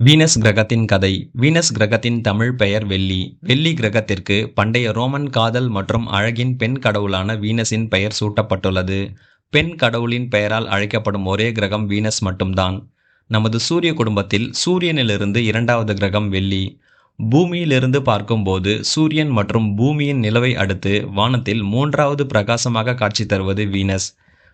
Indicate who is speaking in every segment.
Speaker 1: Venus கிரகத்தின் கதை. Venus கிரகத்தின் தமிழ் பெயர் வெள்ளி. வெள்ளி கிரகத்திற்கு பண்டைய ரோமன் காதல் மற்றும் அழகின் பெண் கடவுளான வீனஸின் பெயர் சூட்டப்பட்டுள்ளது. பெண் கடவுளின் பெயரால் அழைக்கப்படும் ஒரே கிரகம் வீனஸ் மட்டும்தான். நமது சூரிய குடும்பத்தில் சூரியனிலிருந்து இரண்டாவது கிரகம் வெள்ளி. பூமியிலிருந்து பார்க்கும்போது சூரியன் மற்றும் பூமியின் நிலவை அடுத்து வானத்தில் மூன்றாவது பிரகாசமாக காட்சி தருவது வீனஸ்.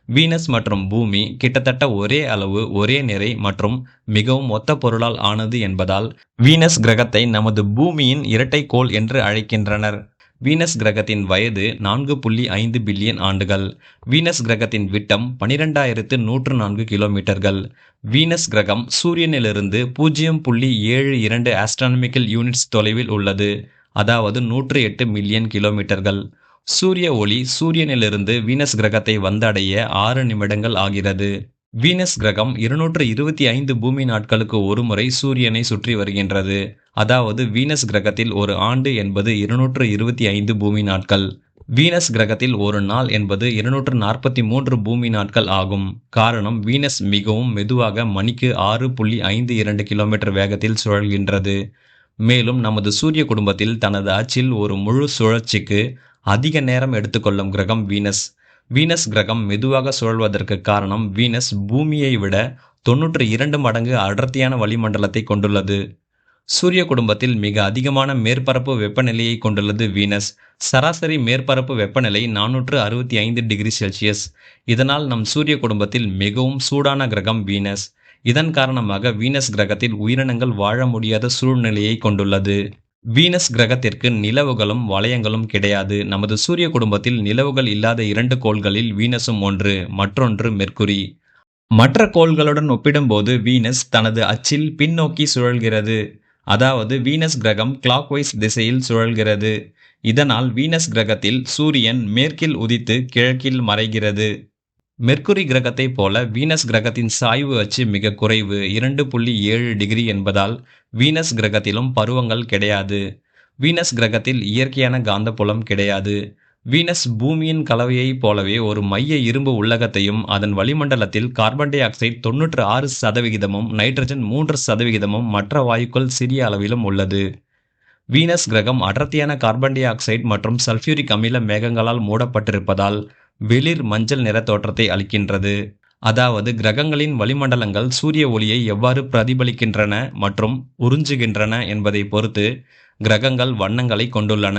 Speaker 1: வீனஸ் மற்றும் பூமி கிட்டத்தட்ட ஒரே அளவு, ஒரே நிறை மற்றும் மிகவும் ஒத்த பொருளால் ஆனது என்பதால் வீனஸ் கிரகத்தை நமது பூமியின் இரட்டைக்கோள் என்று அழைக்கின்றனர். வீனஸ் கிரகத்தின் வயது 4.5 பில்லியன் ஆண்டுகள். வீனஸ் கிரகத்தின் விட்டம் 12,104 கிலோமீட்டர்கள். வீனஸ் கிரகம் சூரியனிலிருந்து 0.72 ஆஸ்ட்ரானமிக்கல் யூனிட்ஸ் தொலைவில் உள்ளது, அதாவது 108 மில்லியன் கிலோமீட்டர்கள். சூரிய ஒளி சூரியனிலிருந்து வீனஸ் கிரகத்தை வந்தடைய 6 நிமிடங்கள் ஆகிறது. வீனஸ் கிரகம் 225 பூமி நாட்களுக்கு ஒருமுறை சூரியனை சுற்றி வருகின்றது. அதாவது வீனஸ் கிரகத்தில் ஒரு ஆண்டு என்பது 225 பூமி நாட்கள். வீனஸ் கிரகத்தில் ஒரு நாள் என்பது 243 பூமி நாட்கள் ஆகும். காரணம், வீனஸ் மிகவும் மெதுவாக மணிக்கு 6.52 கிலோமீட்டர் வேகத்தில் சுழல்கின்றது. மேலும் நமது சூரிய குடும்பத்தில் தனது அச்சில் ஒரு முழு சுழற்சிக்கு அதிக நேரம் எடுத்துக்கொள்ளும் கிரகம் வீனஸ். வீனஸ் கிரகம் மெதுவாக சுழல்வதற்கு காரணம், வீனஸ் பூமியை விட 92 மடங்கு அடர்த்தியான வளிமண்டலத்தை கொண்டுள்ளது. சூரிய குடும்பத்தில் மிக அதிகமான மேற்பரப்பு வெப்பநிலையை கொண்டுள்ளது வீனஸ். சராசரி மேற்பரப்பு வெப்பநிலை 465 டிகிரி செல்சியஸ். இதனால் நம் சூரிய குடும்பத்தில் மிகவும் சூடான கிரகம் வீனஸ். இதன் காரணமாக வீனஸ் கிரகத்தில் உயிரினங்கள் வாழ முடியாத சூழ்நிலையை கொண்டுள்ளது. வீனஸ் கிரகத்திற்கு நிலவுகளும் வளையங்களும் கிடையாது. நமது சூரிய குடும்பத்தில் நிலவுகள் இல்லாத 2 கோள்களில் வீனஸும் ஒன்று, மற்றொன்று மெர்க்குரி. மற்ற கோள்களுடன் ஒப்பிடும்போது வீனஸ் தனது அச்சில் பின்னோக்கி சுழல்கிறது. அதாவது வீனஸ் கிரகம் கிளாக்வைஸ் திசையில் சுழல்கிறது. இதனால் வீனஸ் கிரகத்தில் சூரியன் மேற்கில் உதித்து கிழக்கில் மறைகிறது. மெர்க்குரி கிரகத்தை போல வீனஸ் கிரகத்தின் சாய்வு அச்சு மிக குறைவு, 2.7 டிகிரி என்பதால் வீனஸ் கிரகத்திலும் பருவங்கள் கிடையாது. வீனஸ் கிரகத்தில் இயற்கையான காந்தப்புலம் கிடையாது. வீனஸ் பூமியின் கலவையைப் போலவே ஒரு மைய இரும்பு உள்ளகத்தையும் அதன் வளிமண்டலத்தில் கார்பன் டை ஆக்சைடு 96%, நைட்ரஜன் 3%, மற்ற வாயுக்கள் சிறிய அளவிலும் உள்ளது. வீனஸ் கிரகம் அடர்த்தியான கார்பன் டை ஆக்சைடு மற்றும் சல்பியூரிக் அமில மேகங்களால் மூடப்பட்டிருப்பதால் வெளிர் மஞ்சள் நிற தோற்றத்தை அளிக்கின்றது. அதாவது கிரகங்களின் வளிமண்டலங்கள் சூரிய ஒளியை எவ்வாறு பிரதிபலிக்கின்றன மற்றும் உறிஞ்சுகின்றன என்பதை பொறுத்து கிரகங்கள் வண்ணங்களை கொண்டுள்ளன.